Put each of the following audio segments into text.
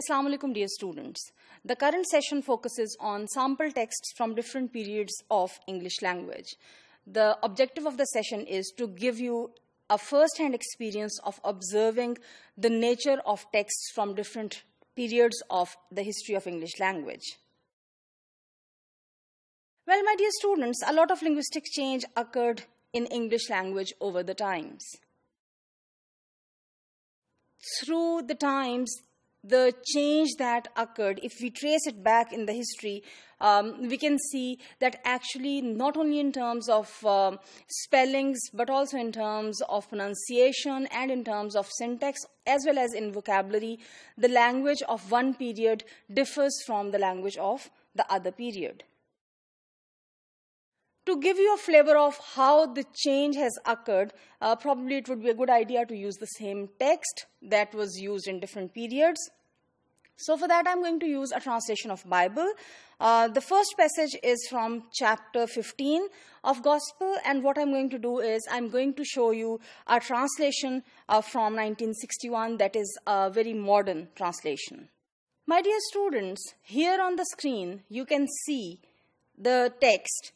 Assalamu alaikum, dear students. The current session focuses on sample texts from different periods of English language. The objective of the session is to give you a first-hand experience of observing the nature of texts from different periods of the history of English language. Well, my dear students, a lot of linguistic change occurred in English language over the times. Through the times, the change that occurred, if we trace it back in the history, we can see that actually not only in terms of spellings, but also in terms of pronunciation and in terms of syntax, as well as in vocabulary, the language of one period differs from the language of the other period. To give you a flavor of how the change has occurred, probably it would be a good idea to use the same text that was used in different periods. So for that, I'm going to use a translation of Bible. The first passage is from chapter 15 of Gospel, and what I'm going to do is I'm going to show you a translation from 1961 that is a very modern translation. My dear students, here on the screen, you can see the text.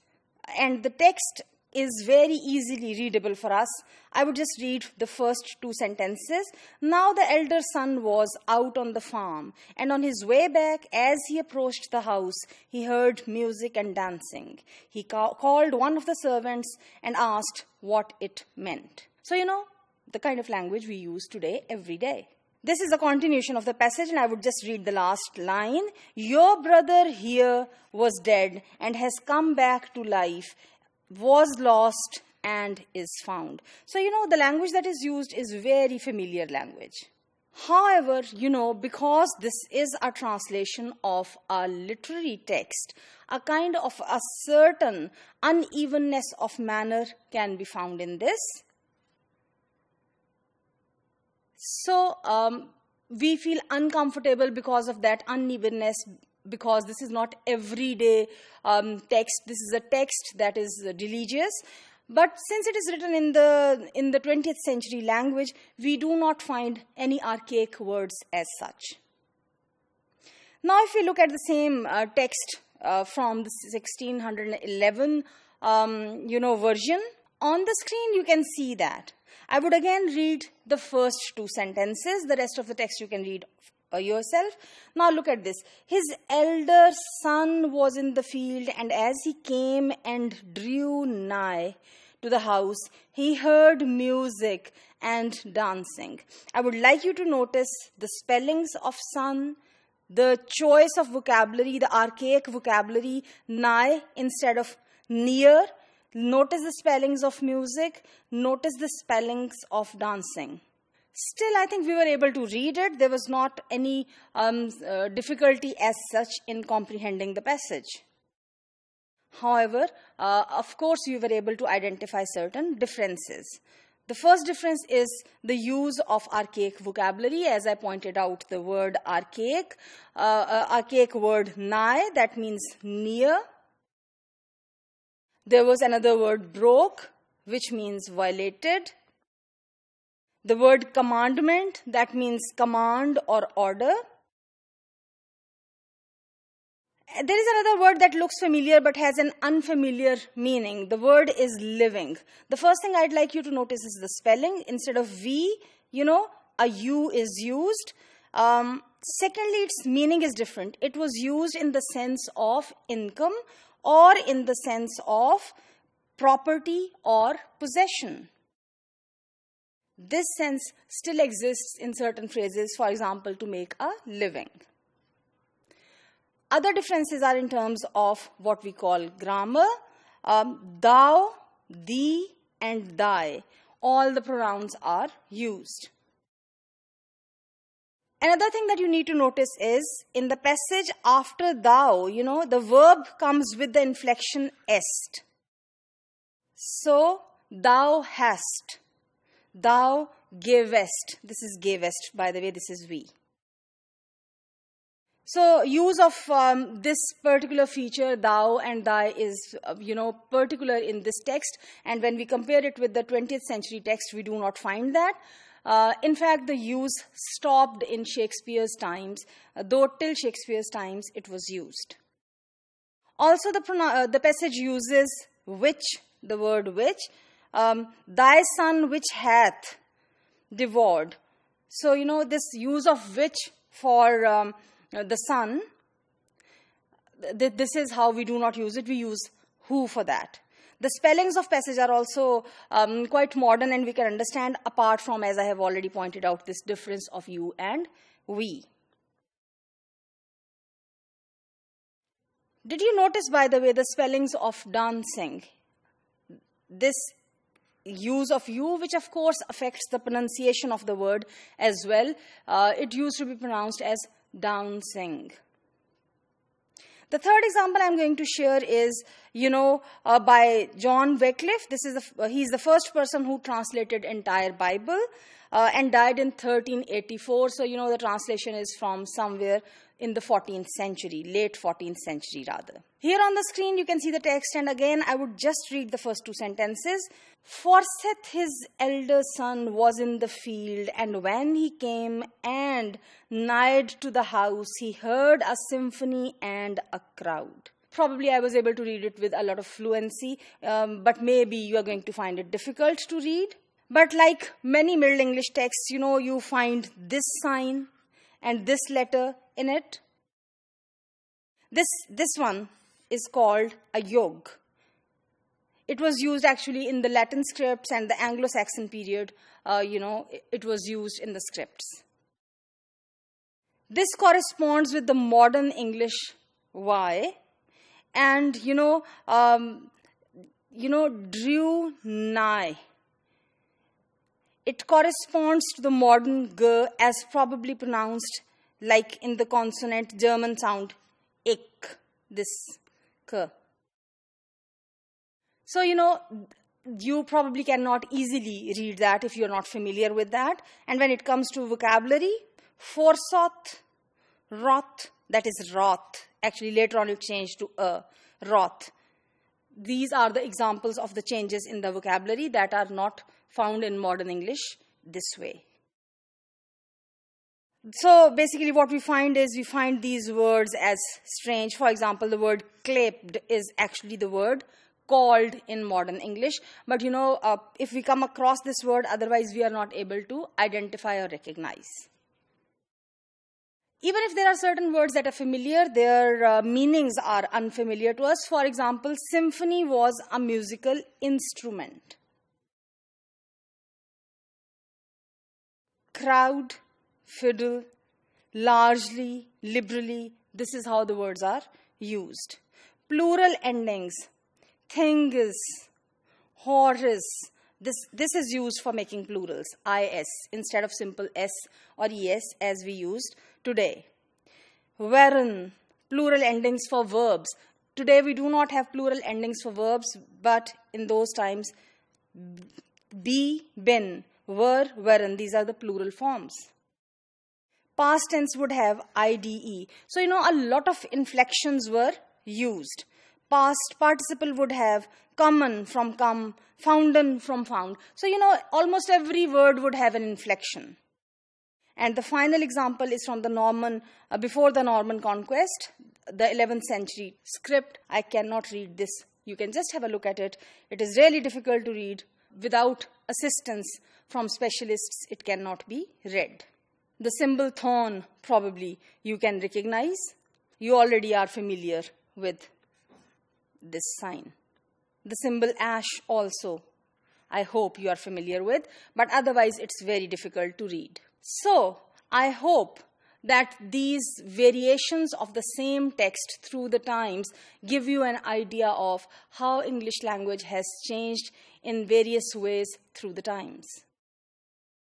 And the text is very easily readable for us. I would just read the first two sentences. Now the elder son was out on the farm, and on his way back, as he approached the house, he heard music and dancing. He called one of the servants and asked what it meant. So, the kind of language we use today every day. This is a continuation of the passage, and I would just read the last line. Your brother here was dead and has come back to life, was lost and is found. So, the language that is used is very familiar language. However, because this is a translation of a literary text, a kind of a certain unevenness of manner can be found in this. So, we feel uncomfortable because of that unevenness, because this is not everyday text. This is a text that is religious. But since it is written in the 20th century language, we do not find any archaic words as such. Now, if we look at the same text from the 1611 version, on the screen you can see that. I would again read the first two sentences. The rest of the text you can read yourself. Now look at this. His elder son was in the field, and as he came and drew nigh to the house, he heard music and dancing. I would like you to notice the spellings of son, the choice of vocabulary, the archaic vocabulary, nigh instead of near. Notice the spellings of music. Notice the spellings of dancing. Still, I think we were able to read it. There was not any difficulty as such in comprehending the passage. However, of course, we were able to identify certain differences. The first difference is the use of archaic vocabulary. As I pointed out, the word archaic word nigh, that means near. There was another word broke, which means violated. The word commandment, that means command or order. There is another word that looks familiar but has an unfamiliar meaning. The word is living. The first thing I'd like you to notice is the spelling. Instead of V, a U is used. Secondly, its meaning is different. It was used in the sense of income, or in the sense of property or possession. This sense still exists in certain phrases, for example, to make a living. Other differences are in terms of what we call grammar. Thou, thee, and thy. All the pronouns are used. Another thing that you need to notice is, in the passage after thou, the verb comes with the inflection est. So, thou hast. Thou gavest. This is gavest, by the way, this is we. So, use of this particular feature, thou and thy, is, particular in this text. And when we compare it with the 20th century text, we do not find that. In fact, the use stopped in Shakespeare's times, though till Shakespeare's times it was used. Also, the passage uses which, the word which, thy son which hath devoured. So, this use of which for the son, this is how we do not use it. We use who for that. The spellings of passage are also quite modern, and we can understand apart from, as I have already pointed out, this difference of you and we. Did you notice, by the way, the spellings of dancing? This use of you, which of course affects the pronunciation of the word as well. It used to be pronounced as dancing. The third example I'm going to share is, by John Wycliffe. He's the first person who translated entire Bible and died in 1384. So, the translation is from somewhere in the 14th century, late 14th century rather. Here on the screen you can see the text, and again I would just read the first two sentences. Fortheth his elder son was in the field, and when he came and nighed to the house, he heard a symphony and a crowd. Probably I was able to read it with a lot of fluency, but maybe you are going to find it difficult to read. But like many Middle English texts, you find this sign and this letter in it. This one is called a yoke. It was used actually in the Latin scripts and the Anglo-Saxon period. It was used in the scripts. This corresponds with the modern English Y, and drew nigh. It corresponds to the modern G, as probably pronounced like in the consonant German sound ich, this K. So, you probably cannot easily read that if you're not familiar with that. And when it comes to vocabulary, forsoth, roth, that is roth. Actually, later on it changed to roth. These are the examples of the changes in the vocabulary that are not found in modern English this way. So basically what we find is we find these words as strange. For example, the word clapped is actually the word called in modern English. But if we come across this word, otherwise we are not able to identify or recognize. Even if there are certain words that are familiar, their meanings are unfamiliar to us. For example, symphony was a musical instrument. Crowd, fiddle, largely, liberally, this is how the words are used. Plural endings, things, horse, this is used for making plurals, is, instead of simple s or es as we used today. Wherein, plural endings for verbs. Today we do not have plural endings for verbs, but in those times, be, been, were, werein, these are the plural forms. Past tense would have ide. So, a lot of inflections were used. Past participle would have common from come, founden from found. So, almost every word would have an inflection. And the final example is from the Norman, before the Norman conquest, the 11th century script. I cannot read this. You can just have a look at it. It is really difficult to read. Without assistance from specialists, it cannot be read. The symbol thorn, probably you can recognize. You already are familiar with this sign. The symbol ash also, I hope you are familiar with, but otherwise it's very difficult to read. So, I hope that these variations of the same text through the times give you an idea of how English language has changed in various ways through the times.